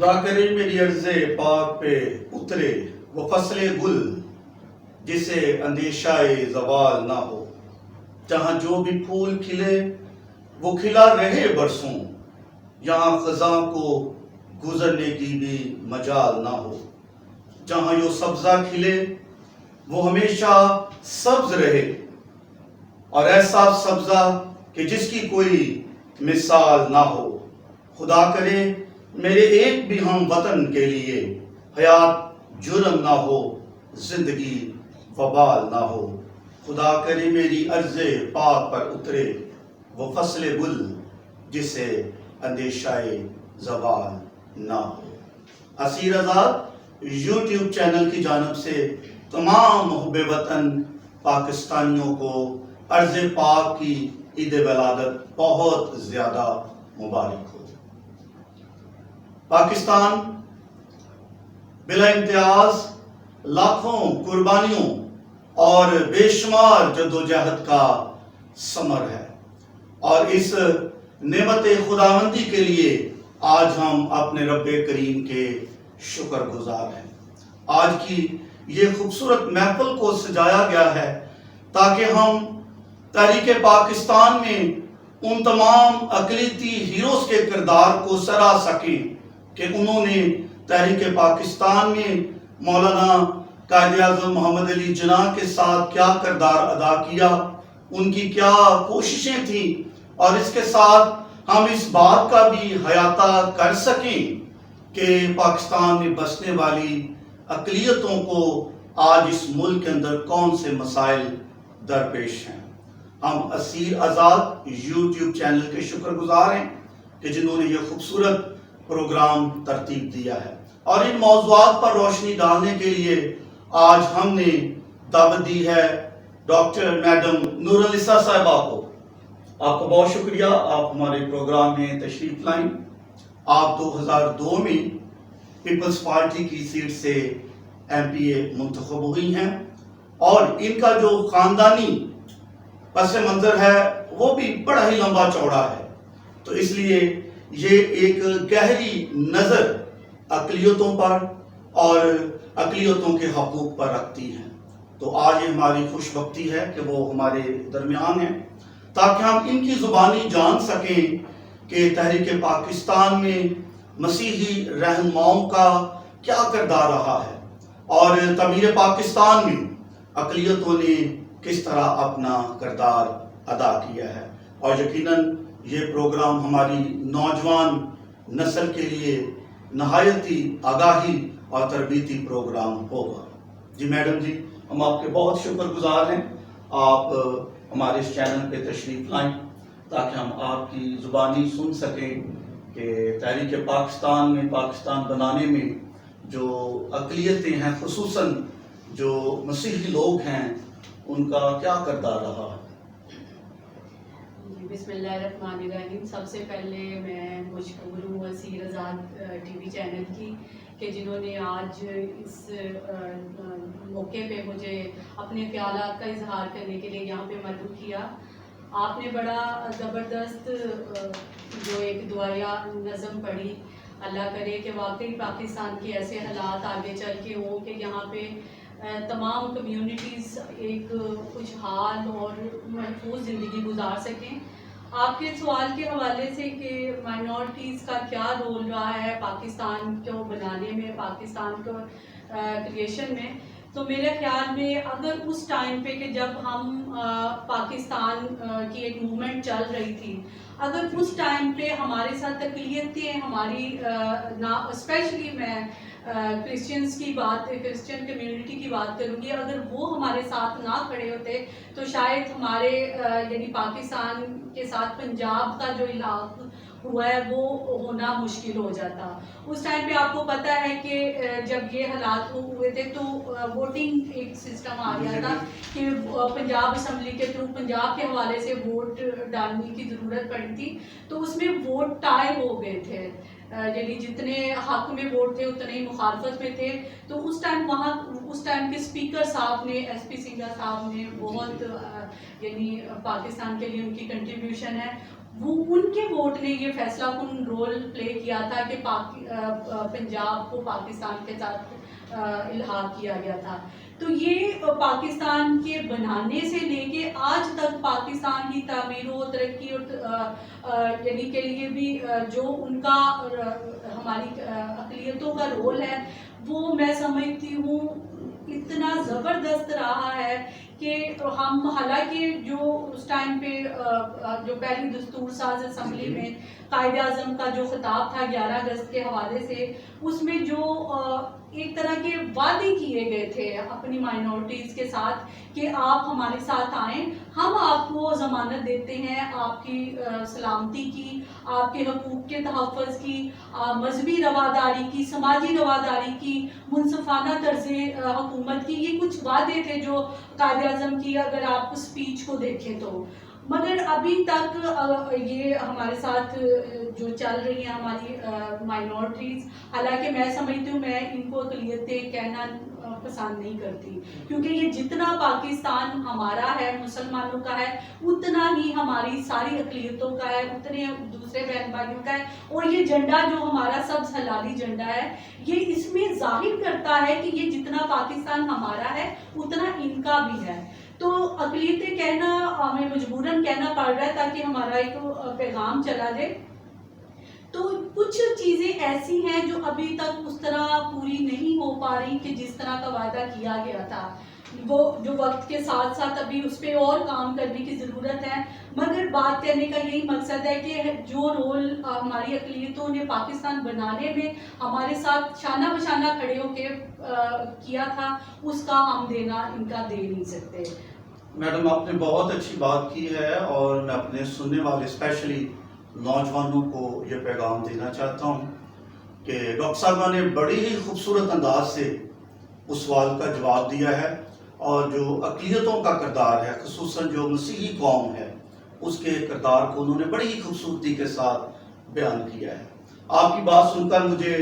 خدا کرے میری عرض پاک پہ اترے وہ فصل گل جسے اندیشہ زوال نہ ہو، جہاں جو بھی پھول کھلے وہ کھلا رہے برسوں، یہاں خزاں کو گزرنے کی بھی مجال نہ ہو، جہاں جو سبزہ کھلے وہ ہمیشہ سبز رہے، اور ایسا سبزہ کہ جس کی کوئی مثال نہ ہو۔ خدا کرے میرے ایک بھی ہم وطن کے لیے حیات جرم نہ ہو، زندگی وبال نہ ہو۔ خدا کرے میری عرض پاک پر اترے وہ فصل گل جسے اندیشہ زوال نہ ہو۔ اسیر آزاد یوٹیوب چینل کی جانب سے تمام محب وطن پاکستانیوں کو عرض پاک کی عید ولادت بہت زیادہ مبارک ہو۔ پاکستان بلا امتیاز لاکھوں قربانیوں اور بے شمار جدوجہد کا ثمر ہے، اور اس نعمت خداوندی کے لیے آج ہم اپنے رب کریم کے شکر گزار ہیں۔ آج کی یہ خوبصورت محفل کو سجایا گیا ہے تاکہ ہم تحریک پاکستان میں ان تمام اقلیتی ہیروز کے کردار کو سرا سکیں کہ انہوں نے تحریک پاکستان میں مولانا قائد اعظم محمد علی جناح کے ساتھ کیا کردار ادا کیا، ان کی کیا کوششیں تھیں، اور اس کے ساتھ ہم اس بات کا بھی احاطہ کر سکیں کہ پاکستان میں بسنے والی اقلیتوں کو آج اس ملک کے اندر کون سے مسائل درپیش ہیں۔ ہم اسیر آزاد یوٹیوب چینل کے شکر گزار ہیں کہ جنہوں نے یہ خوبصورت پروگرام ترتیب دیا ہے، اور ان موضوعات پر روشنی ڈالنے کے لیے آج ہم نے دعوت دی ہے ڈاکٹر میڈم نورالنساء صاحبہ کو۔ آپ کا بہت شکریہ، آپ ہمارے پروگرام میں تشریف لائیں۔ آپ 2002 میں پیپلز پارٹی کی سیٹ سے MP منتخب ہوئی ہیں، اور ان کا جو خاندانی پس منظر ہے وہ بھی بڑا ہی لمبا چوڑا ہے، تو اس لیے یہ ایک گہری نظر اقلیتوں پر اور اقلیتوں کے حقوق پر رکھتی ہیں۔ تو آج یہ ہماری خوش بختی ہے کہ وہ ہمارے درمیان ہیں، تاکہ ہم ان کی زبانی جان سکیں کہ تحریک پاکستان میں مسیحی رہنماؤں کا کیا کردار رہا ہے، اور تعمیر پاکستان میں اقلیتوں نے کس طرح اپنا کردار ادا کیا ہے۔ اور یقیناً یہ پروگرام ہماری نوجوان نسل کے لیے نہایت ہی آگاہی اور تربیتی پروگرام ہوگا۔ جی میڈم جی، ہم آپ کے بہت شکر گزار ہیں، آپ ہمارے اس چینل پہ تشریف لائیں تاکہ ہم آپ کی زبانی سن سکیں کہ تحریک پاکستان میں پاکستان بنانے میں جو اقلیتیں ہیں، خصوصاً جو مسیحی لوگ ہیں، ان کا کیا کردار رہا ہے۔ بسم اللہ الرحمن الرحیم۔ سب سے پہلے میں مشکور ہوں اسیر آزاد ٹی وی چینل کی کہ جنہوں نے آج اس موقع پہ مجھے اپنے خیالات کا اظہار کرنے کے لیے یہاں پہ مدعو کیا۔ آپ نے بڑا زبردست جو ایک دعائیہ نظم پڑھی، اللہ کرے کہ واقعی پاکستان کے ایسے حالات آگے چل کے ہوں کہ یہاں پہ تمام کمیونٹیز ایک خوشحال اور محفوظ زندگی گزار سکیں۔ آپ کے سوال کے حوالے سے کہ مائنورٹیز کا کیا رول رہا ہے پاکستان کو بنانے میں، پاکستان کو کریشن میں، تو میرے خیال میں اگر اس ٹائم پہ کہ جب ہم پاکستان کی ایک موومنٹ چل رہی تھی، اگر اس ٹائم پہ ہمارے ساتھ اقلیتیں ہماری اسپیشلی میں کرسچنس کی بات، کرسچن کمیونٹی کی بات کروں گی، اگر وہ ہمارے ساتھ نہ کھڑے ہوتے تو شاید ہمارے یعنی پاکستان کے ساتھ پنجاب کا جو علاقہ ہوا ہے وہ ہونا مشکل ہو جاتا۔ اس ٹائم پہ آپ کو پتہ ہے کہ جب یہ حالات ہوئے تھے تو ووٹنگ ایک سسٹم آ گیا تھا کہ پنجاب اسمبلی کے تھرو پنجاب کے حوالے سے ووٹ ڈالنے کی ضرورت پڑی تھی، تو اس میں ووٹ ٹائی ہو گئے تھے، یعنی جتنے حق میں ووٹ تھے اتنے ہی مخالفت میں تھے۔ تو اس ٹائم کے اسپیکر صاحب نے، ایس پی سنگھا صاحب نے بہت یعنی پاکستان کے لیے ان کی کنٹریبیوشن ہے، وہ ان کے ووٹ نے یہ فیصلہ کن رول پلے کیا تھا کہ پنجاب کو پاکستان کے ساتھ الحاق کیا گیا تھا. تو یہ پاکستان کے بنانے سے لے کے آج تک پاکستان کی تعمیر و ترقی اور یعنی کے لیے بھی جو ان کا ہماری اقلیتوں کا رول ہے وہ میں سمجھتی ہوں اتنا زبردست رہا ہے کہ ہم حالانکہ جو اس ٹائم پہ جو پہلی دستور ساز اسمبلی میں قائد اعظم کا جو خطاب تھا 11 اگست کے حوالے سے اس میں جو ایک طرح کے وعدے کیے گئے تھے اپنی مائنورٹیز کے ساتھ کہ آپ ہمارے ساتھ آئیں, ہم آپ کو ضمانت دیتے ہیں آپ کی سلامتی کی, آپ کے حقوق کے تحفظ کی, مذہبی رواداری کی, سماجی رواداری کی, منصفانہ طرز حکومت کی. یہ کچھ وعدے تھے جو قائد اعظم کی اگر آپ اسپیچ کو دیکھیں تو. مگر ابھی تک یہ ہمارے ساتھ جو چل رہی ہیں ہماری مائنورٹیز, حالانکہ میں سمجھتی ہوں میں ان کو اقلیتیں کہنا پسند نہیں کرتی کیونکہ یہ جتنا پاکستان ہمارا ہے مسلمانوں کا ہے اتنا ہی ہماری ساری اقلیتوں کا ہے, اتنے دوسرے بہن بھائیوں کا ہے. اور یہ جھنڈا جو ہمارا سبز ہلالی جھنڈا ہے یہ اس میں ظاہر کرتا ہے کہ یہ جتنا پاکستان ہمارا ہے اتنا ان کا بھی ہے. تو اقلیتیں کہنا ہمیں مجبوراً کہنا پڑ رہا ہے تاکہ ہمارا ایک پیغام چلا جائے. تو کچھ چیزیں ایسی ہیں جو ابھی تک اس طرح پوری نہیں ہو پا رہی کہ جس طرح کا وعدہ کیا گیا تھا. وہ جو وقت کے ساتھ ساتھ ابھی اس پہ اور کام کرنے کی ضرورت ہے. مگر بات کرنے کا یہی مقصد ہے کہ جو رول ہماری اقلیتوں نے پاکستان بنانے میں ہمارے ساتھ شانہ بشانہ کھڑے ہو کے کیا تھا اس کا ہم دینا ان کا دے نہیں سکتے. میڈم آپ نے بہت اچھی بات کی ہے اور میں اپنے سننے والے اسپیشلی نوجوانوں کو یہ پیغام دینا چاہتا ہوں کہ ڈاکٹر صاحبہ نے بڑی ہی خوبصورت انداز سے اس سوال کا جواب دیا ہے اور جو اقلیتوں کا کردار ہے خصوصاً جو مسیحی قوم ہے اس کے کردار کو انہوں نے بڑی ہی خوبصورتی کے ساتھ بیان کیا ہے. آپ کی بات سن کر مجھے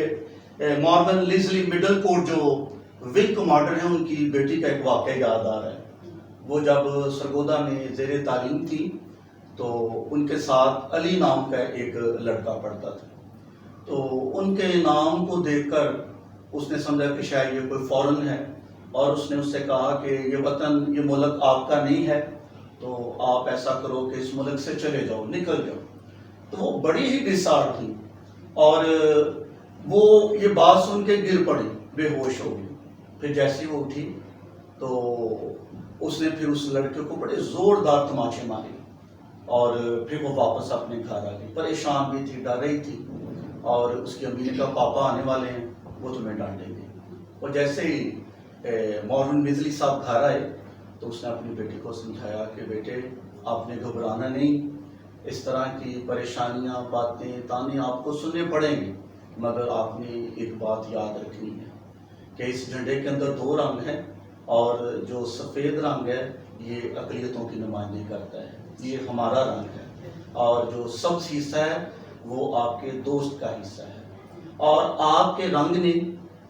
مارگن لیزلی مڈل کورٹ جو ونگ کمانڈر ہیں ان کی بیٹی کا ایک واقعہ یاد آ رہا ہے. وہ جب سرگودا میں زیر تعلیم تھی تو ان کے ساتھ علی نام کا ایک لڑکا پڑھتا تھا. تو ان کے نام کو دیکھ کر اس نے سمجھا کہ شاید یہ کوئی فورن ہے اور اس نے اس سے کہا کہ یہ وطن یہ ملک آپ کا نہیں ہے تو آپ ایسا کرو کہ اس ملک سے چلے جاؤ, نکل جاؤ. تو وہ بڑی ہی ڈسہارٹ تھی اور وہ یہ بات سن کے گر پڑی, بے ہوش ہو گئی. پھر جیسے وہ اٹھی تو اس نے پھر اس لڑکے کو بڑے زوردار تماچے مارے اور پھر وہ واپس اپنے گھر آ گئی. پریشان بھی تھی, ڈر رہی تھی اور اس کی امی نے کہا پاپا آنے والے ہیں وہ تمہیں ڈانٹیں گے. اور جیسے ہی مارون بزلی صاحب گھر آئے تو اس نے اپنی بیٹی کو سمجھایا کہ بیٹے آپ نے گھبرانا نہیں, اس طرح کی پریشانیاں باتیں تانے آپ کو سننے پڑیں گے مگر آپ نے ایک بات یاد رکھنی ہے کہ اس جھنڈے کے اندر 2 رنگ ہیں اور جو سفید رنگ ہے یہ اقلیتوں کی نمائندگی کرتا ہے, یہ ہمارا رنگ ہے. اور جو سبز حصہ ہے وہ آپ کے دوست کا حصہ ہے اور آپ کے رنگ نے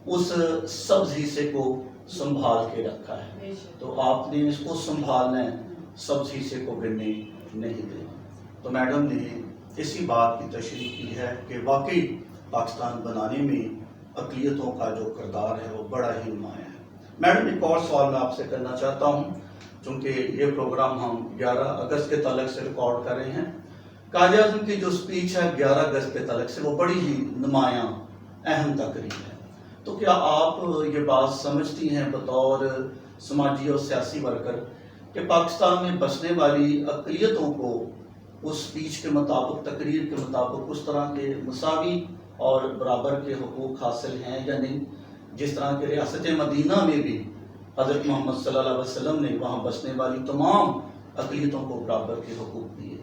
اس سبز حصے کو سنبھال کے رکھا ہے. تو آپ نے اس کو سنبھالنا ہے, سبز حصے کو گرنے نہیں دینا. تو میڈم نے اسی بات کی تشریح کی ہے کہ واقعی پاکستان بنانے میں اقلیتوں کا جو کردار ہے وہ بڑا ہی نمایاں ہے. میڈم ایک اور سوال میں آپ سے کرنا چاہتا ہوں چونکہ یہ پروگرام ہم 11 اگست کے تعلق سے ریکارڈ کر رہے ہیں. قائد اعظم کی جو اسپیچ ہے 11 اگست کے تعلق سے وہ بڑی ہی نمایاں اہم تقریب ہے. تو کیا آپ یہ بات سمجھتی ہیں بطور سماجی اور سیاسی ورکر کہ پاکستان میں بسنے والی اقلیتوں کو اس اسپیچ کے مطابق, تقریر کے مطابق اس طرح کے مساوی اور برابر کے حقوق حاصل ہیں یا نہیں جس طرح کہ ریاست مدینہ میں بھی حضرت محمد صلی اللہ علیہ وسلم نے وہاں بسنے والی تمام اقلیتوں کو برابر کے حقوق دیے؟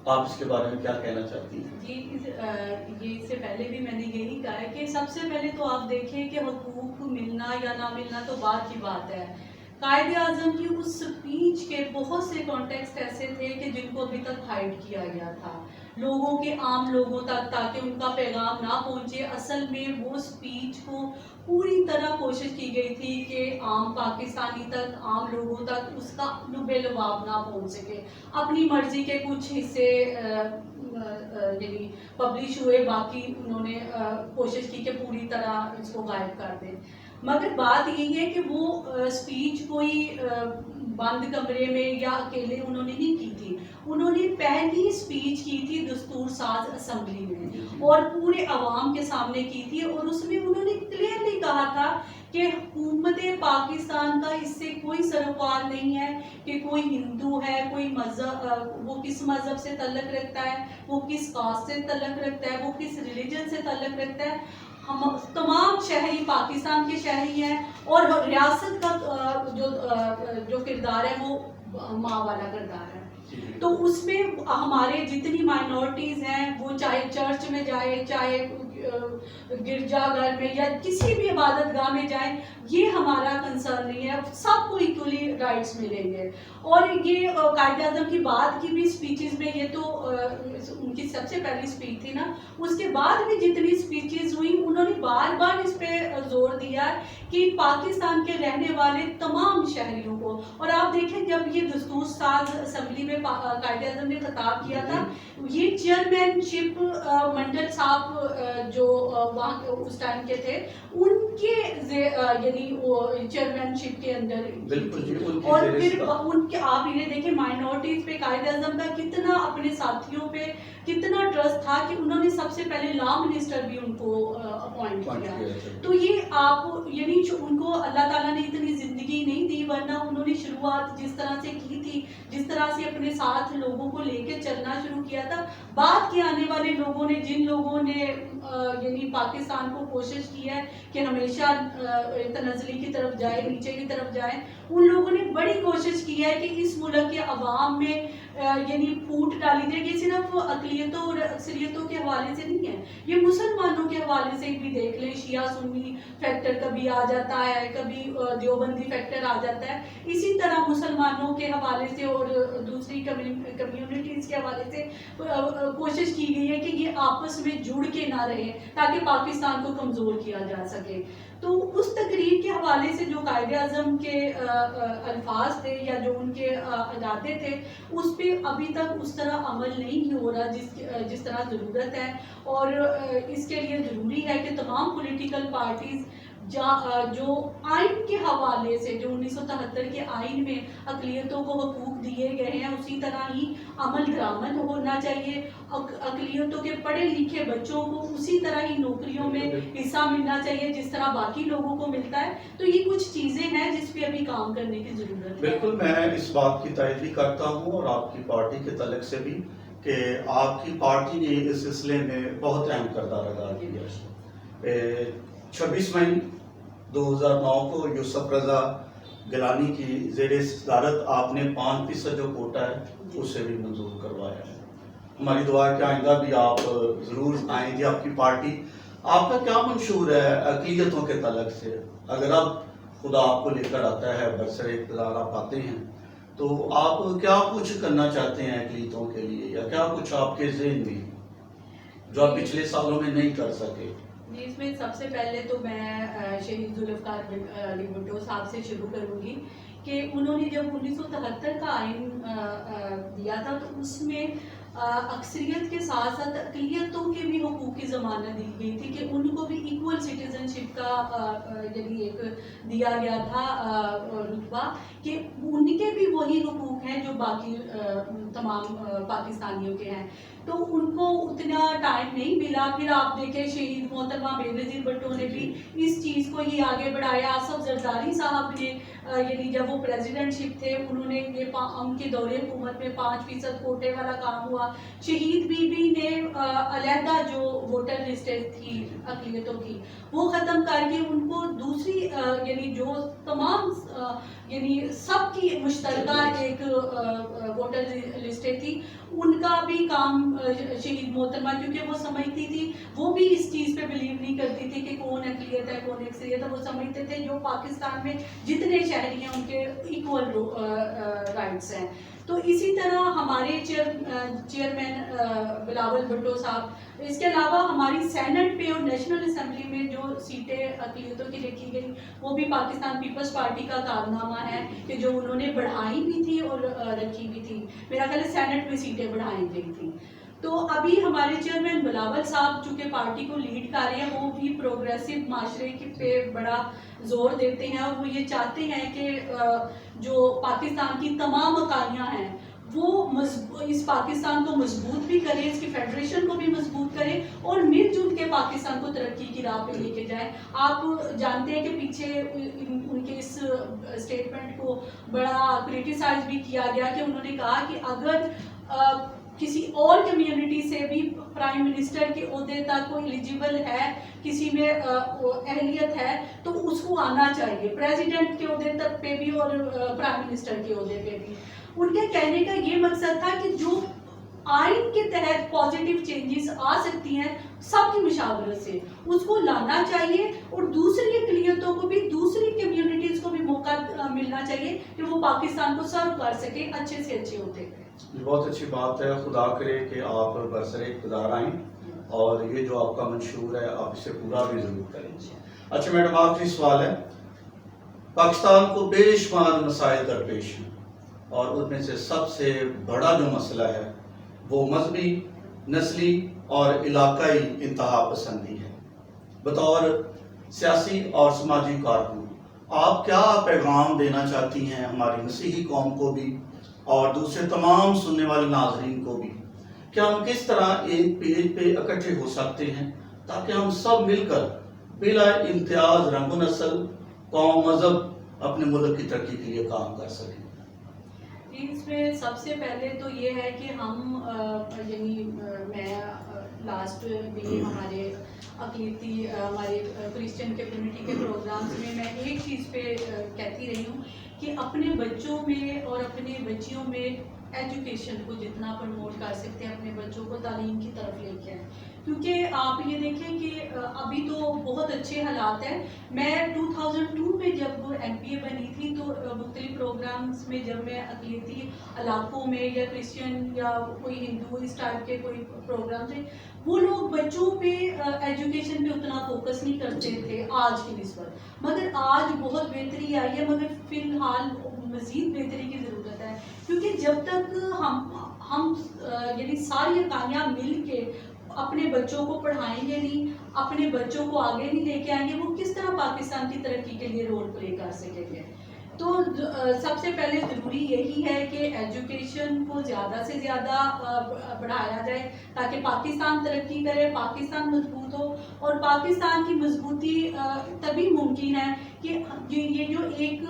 آپ اس کے بارے میں کیا کہنا چاہتی ہیں؟ جی یہ اس سے پہلے بھی میں نے یہی کہا ہے کہ سب سے پہلے تو آپ دیکھیں کہ حقوق ملنا یا نہ ملنا تو بات کی بات ہے. कायदे आज़म की उस स्पीच के बहुत से कॉन्टेक्स्ट ऐसे थे कि जिनको अभी तक हाइड किया गया था लोगों के, आम लोगों तक, ताकि उनका पैगाम ना पहुंचे। असल में वो स्पीच को पूरी तरह कोशिश की गई थी कि आम पाकिस्तानी तक, आम लोगों तक उसका बेलवाब ना पहुंच सके। अपनी मर्जी के कुछ हिस्से यानी पब्लिश हुए, बाकी उन्होंने कोशिश की कि पूरी तरह इसको गायब कर दें। मगर बात यही है कि वो स्पीच कोई बंद कमरे में या अकेले उन्होंने नहीं की थी। उन्होंने पहली स्पीच की थी दस्तूर साज असम्बली में और पूरे अवाम के सामने की थी, और उसमें उन्होंने क्लियरली कहा था कि हुकूमत पाकिस्तान का इससे कोई सरोकार नहीं है कि कोई हिंदू है, कोई मज़हब, वो किस मज़हब से तल्लक रखता है, वो किस कास्ट से तल्लक रखता है, वो किस रिलीजन से तल्लक रखता है। हम तमाम शहरी पाकिस्तान के शहरी हैं, और रियासत का जो किरदार है वो माँ वाला किरदार है। तो उसमें हमारे जितनी माइनॉरिटीज़ हैं, वो चाहे चर्च में जाए, चाहे गिरजाघर में, या किसी भी इबादत गाह में जाए, ये हमारा कंसर्न नहीं है। सबको इक्वली राइट्स मिलेंगे। और ये कायदे आज़म की बाद की भी स्पीचेस में, ये तो उनकी सबसे पहली स्पीच थी ना, उसके बाद भी जितनी स्पीचेस हुई, उन्होंने बार बार इस पे जोर दिया कि पाकिस्तान के रहने वाले तमाम शहरियों को। और आप देखें, जब ये दस्तूर साज असम्बली में कायदे आज़म ने खिताब किया था, ये चेयरमैनशिप मंडल साहब जो वहाँ उस टाइम के थे, उनके यानी वो चेयरमैनशिप के अंदर। और फिर उनके, आप इन्हें देखें, माइनॉरिटीज पे कायदे आज़म का कितना, अपने साथियों पे कितना ट्रस्ट था कि उन्होंने सबसे पहले लॉ मिनिस्टर भी उनको अपॉइंट किया। तो ये आप यानी उनको अल्लाह ताला ने इतनी जिंदगी नहीं दी, वरना उन्होंने शुरुआत जिस तरह से की थी, जिस तरह से अपने साथ लोगों को लेकर चलना शुरू किया था, बाद के आने वाले लोगों ने, जिन लोगों ने यानी पाकिस्तान को कोशिश की है कि हमेशा तनज़ली की तरफ जाए, नीचे की तरफ जाए, उन लोगों ने बड़ी कोशिश की है कि इस मुल्क के अवाम में यानी फूट डाली जाए। ये सिर्फ अक़लियतों और अक्सरियतों के हवाले से नहीं है, ये मुसलमानों के हवाले से भी देख लें। शिया सुन्नी फैक्टर कभी आ जाता है, कभी देवबंदी फैक्टर आ जाता है। इसी तरह मुसलमानों के हवाले से और दूसरी कम्युनिटीज़ के हवाले से कोशिश की गई है कि ये आपस में जुड़ के ना रहे, ताकि पाकिस्तान को कमज़ोर किया जा सके। तो उस तकरीर के हवाले से जो कायदे आज़म के अल्फाज थे, या जो उनके इरादे थे, उस पर अभी तक उस तरह अमल नहीं हो रहा जिस तरह ज़रूरत है। और इसके लिए ज़रूरी है कि तमाम पॉलिटिकल पार्टीज़ जो आइन के हवाले से, जो 1973 के आइन में अक़लियतों को हकूक़ दिए गए हैं, उसी तरह ही अमल दरामद होना चाहिए। अक़लियतों के पढ़े लिखे बच्चों को उसी तरह ही नौकरियों में हिस्सा मिलना चाहिए जिस तरह बाकी लोगों को मिलता है। तो ये कुछ चीज़ें हैं जिस पे अभी काम करने की ज़रूरत है। बिल्कुल, मैं इस बात की तायद भी करता हूँ, और आपकी पार्टी के तलक से भी, कि आपकी पार्टी ने इस सिलसिले में बहुत अहम किरदार अदा किया। 26 मई 2009 को यूसुफ रज़ा गिलानी की ज़ेरे सदारत आपने 5% जो कोटा है उसे भी मंजूर करवाया है। हमारी दुआ है कि आइंदा भी आप ज़रूर आएंगे। आपकी पार्टी, आपका क्या मंशूर है अक़लियतों के तलक से? अगर अब खुदा आपको लेकर आता है, बरसर इक़्तिदार आप आते हैं, तो आप क्या कुछ करना चाहते हैं अक़लियतों के लिए, या क्या कुछ आपके ज़हन में जो आप पिछले सालों में नहीं कर सके? जी, इसमें सबसे पहले तो मैं शहीद ज़ुल्फ़िकार अली भुट्टो साहब से शुरू करूँगी कि उन्होंने जब 1973 का आइन दिया था, तो उसमें अक्सरियत के साथ साथ अक़लियतों के भी हुकूक़ की ज़मानत दी गई थी कि उनको भी इक्वल सिटीज़नशिप का यदि एक दिया गया था रुतबा, कि उनके भी वही हुकूक़ हैं जो बाकी तमाम पाकिस्तानियों के हैं। तो उनको उतना टाइम नहीं मिला। फिर आप देखें, शहीद मोहतरमा बेनज़ीर भुट्टो ने भी इस चीज़ को ही आगे बढ़ाया। आसफ ज़रदारी साहब ने यानी जब वो प्रेसिडेंटशिप थे, उन्होंने ये उनके दौरे हुकूमत में 5% कोटे वाला काम हुआ। शहीद बीबी ने अलहदा जो वोटर लिस्टें थी अक़लियतों की वो ख़त्म करके उनको दूसरी यानी जो तमाम यानी सबकी मुश्तरका एक वोटर लिस्टें थी उनका भी काम शहीद मोहतरमा, क्योंकि वो समझती थी, वो भी इस चीज़ पे बिलीव नहीं करती थी कि कौन अक़लियत है कौन अक्सरियत है। वो समझते थे जो पाकिस्तान में जितने शहरी हैं उनके इक्वल राइट्स हैं। तो इसी तरह हमारे चेयरमैन बिलावल भुट्टो साहब, इसके अलावा हमारी सेनेट पे और नेशनल असेंबली में जो सीटें अक़लियतों की रखी गई वो भी पाकिस्तान पीपल्स पार्टी का कारनामा है कि जो उन्होंने बढ़ाई भी थी और रखी भी थी। मेरा ख्याल है सेनेट में सीटें बढ़ाई गई थी। तो अभी हमारे चेयरमैन बिलावल साहब चूँकि पार्टी को लीड कर रहे हैं, वो भी प्रोग्रेसिव माशरे पे बड़ा जोर देते हैं और वो ये चाहते हैं कि जो पाकिस्तान की तमाम इकाइयाँ हैं वो इस पाकिस्तान को मजबूत भी करें, इसकी फेडरेशन को भी मजबूत करें और मिलजुल के पाकिस्तान को तरक्की की राह पे लेके जाएं। आप जानते हैं कि पीछे उनके इस स्टेटमेंट को बड़ा क्रिटिसाइज भी किया गया कि उन्होंने कहा कि अगर किसी और कम्युनिटी से भी प्राइम मिनिस्टर के ओहदे तक कोई एलिजिबल है, किसी में अहलियत है तो उसको आना चाहिए, प्रेसिडेंट के ओहदे तक पे भी और प्राइम मिनिस्टर के ओहदे पे भी। उनके कहने का ये मकसद था कि जो आइन के तहत पॉजिटिव चेंजेस आ सकती हैं सबकी मुशावरत से, उसको लाना चाहिए और दूसरी अक़लियतों को भी, दूसरी कम्युनिटीज़ को भी मौका मिलना चाहिए कि वो पाकिस्तान को सर्व कर सके अच्छे से अच्छे होते हुए। बहुत अच्छी बात है, खुदा करे कि आप बरसरे इक़्तिदार आएँ और ये जो आपका मंशूर है आप इसे पूरा भी ज़रूर करें। अच्छा मैडम, आखिरी सवाल है, पाकिस्तान को बेशुमार मसाइल दरपेश हैं और उनमें से सबसे बड़ा जो मसला है वो मजहबी, नस्ली और इलाकाई इंतहा पसंदी है। बतौर सियासी और समाजी कारकुन आप क्या पैगाम देना चाहती हैं हमारी मसीही कौम को भी और दूसरे तमाम सुनने वाले नाजरीन को भी? क्या हम किस तरह एक पेज पे इकट्ठे हो सकते हैं ताकि हम सब मिलकर बिला इम्तियाज रंग नस्ल, कौम, मजहब अपने मुल्क की तरक्की के लिए काम कर सकें? इसमें सबसे पहले तो ये है कि हम यानी मैं लास्ट भी हमारे अक़लियती हमारे क्रिश्चियन कम्युनिटी के प्रोग्राम्स में मैं एक चीज़ पे कहती रही हूँ कि अपने बच्चों में और अपने बच्चियों में एजुकेशन को जितना प्रमोट कर सकते हैं, अपने बच्चों को तालीम की तरफ लेके आए, क्योंकि आप ये देखें कि अभी तो बहुत अच्छे हालात हैं। मैं 2002 में जब MPA बनी थी तो मुख्तलिफ प्रोग्राम्स में जब मैं अक़लियती इलाकों में या क्रिश्चियन या कोई हिंदू इस टाइप के कोई प्रोग्राम थे, वो लोग बच्चों पे एजुकेशन पे उतना फोकस नहीं करते थे आज की निस्बत, मगर आज बहुत बेहतरी आई है, मगर फ़िलहाल मज़ीद बेहतरी की ज़रूरत है, क्योंकि जब तक हम यानी सारी इकाइयाँ मिल के अपने बच्चों को पढ़ाएंगे नहीं, अपने बच्चों को आगे नहीं लेके आएंगे, वो किस तरह पाकिस्तान की तरक्की के लिए रोल प्ले कर सकेंगे। तो सबसे पहले ज़रूरी यही है कि एजुकेशन को ज़्यादा से ज़्यादा बढ़ाया जाए ताकि पाकिस्तान तरक्की करे, पाकिस्तान मजबूत हो। और पाकिस्तान की मजबूती तभी मुमकिन है कि ये जो एक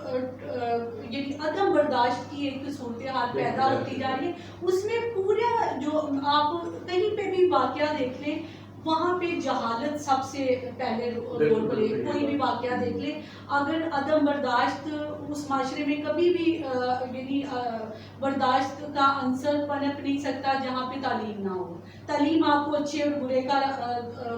यानी अदम बर्दाश्त की एक सूरत हाल पैदा होती जा रही है, उसमें पूरा जो आप कहीं पे भी वाक़या देख लें, वहाँ पे जहालत सबसे पहले रोल प्ले, कोई भी वाक़या देख ले, अगर अदम बर्दाश्त उस माशरे में कभी भी यानी बर्दाश्त का अंसर पनप नहीं सकता जहाँ पे तालीम ना हो। तालीम आपको अच्छे और बुरे का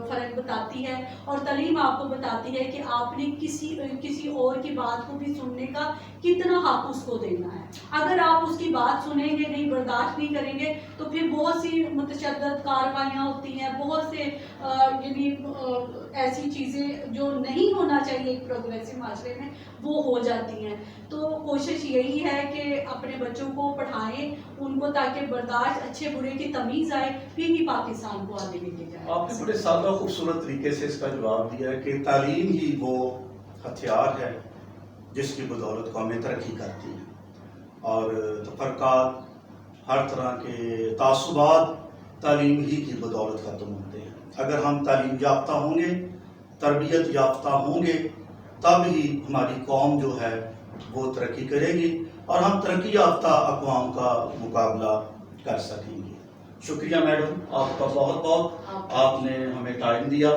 फ़र्क बताती है और तालीम आपको बताती है कि आपने किसी और की बात को भी सुनने का कितना हक उसको देना है। अगर आप उसकी बात सुनेंगे नहीं, बर्दाश्त नहीं करेंगे, तो फिर बहुत सी मुतशद्दद कार्रवाइयाँ होती हैं, बहुत से यानी ऐसी चीज़ें जो नहीं होना चाहिए एक प्रोग्रेसिव माशरे में, वो हो जाती हैं। तो कोशिश यही है कि अपने बच्चों को पढ़ाएं उनको, ताकि बर्दाश्त, अच्छे बुरे की तमीज़ आए, फिर ही पाकिस्तान को आगे लेके जाए। आपने बड़े सादा खूबसूरत तरीके से इसका जवाब दिया है कि तालीम ही वो हथियार है जिसकी बदौलत कौमें तरक्की करती हैं और तफरक़ात, हर तरह के तासुबात तालीम ही की बदौलत ख़त्म होते हैं। अगर हम तालीम याफ्ता होंगे, तरबियत याफ्ता होंगे, तब ही हमारी कौम जो है वो तरक्की करेगी और हम तरक्की याफ्ता अक़वाम का मुकाबला कर सकेंगे। شکریہ میڈم، آپ کا بہت بہت، آپ نے ہمیں ٹائم دیا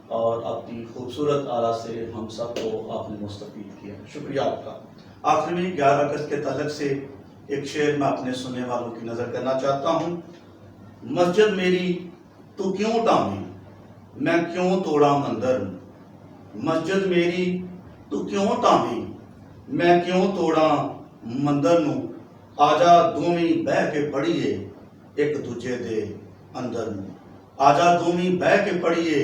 اور اپنی خوبصورت آرا سے ہم سب کو آپ نے مستفید کیا، شکریہ آپ کا۔ آخر میں 11 اگست کے تعلق سے ایک شعر میں اپنے سننے والوں کی نظر کرنا چاہتا ہوں۔ مسجد میری تو کیوں ٹامے، میں کیوں توڑا مندر، مسجد میری تو کیوں ٹامے، میں کیوں توڑا مندر نوں، آجا دوویں بہ کے پڑھیے ایک دوجے دے اندر نوں، آجا دوویں بہ کے پڑھیے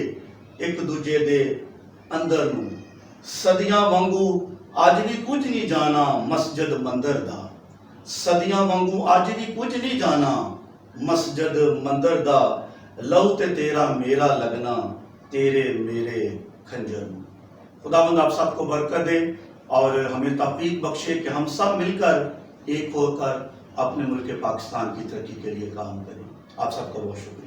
ایک دوجے دے اندر نوں، صدیاں وانگو اج بھی کچھ نہیں جانا مسجد مندر دا، صدیاں وانگو اج بھی کچھ نہیں جانا مسجد مندر دا، لو تے تیرا میرا لگنا تیرے میرے خنجر نوں۔ خداوند آپ سب کو برکت دے اور ہمیں توفیق بخشے کہ ہم سب مل کر ایک ہو کر اپنے ملک پاکستان کی ترقی کے لیے کام کریں۔ آپ سب کا بہت شکریہ۔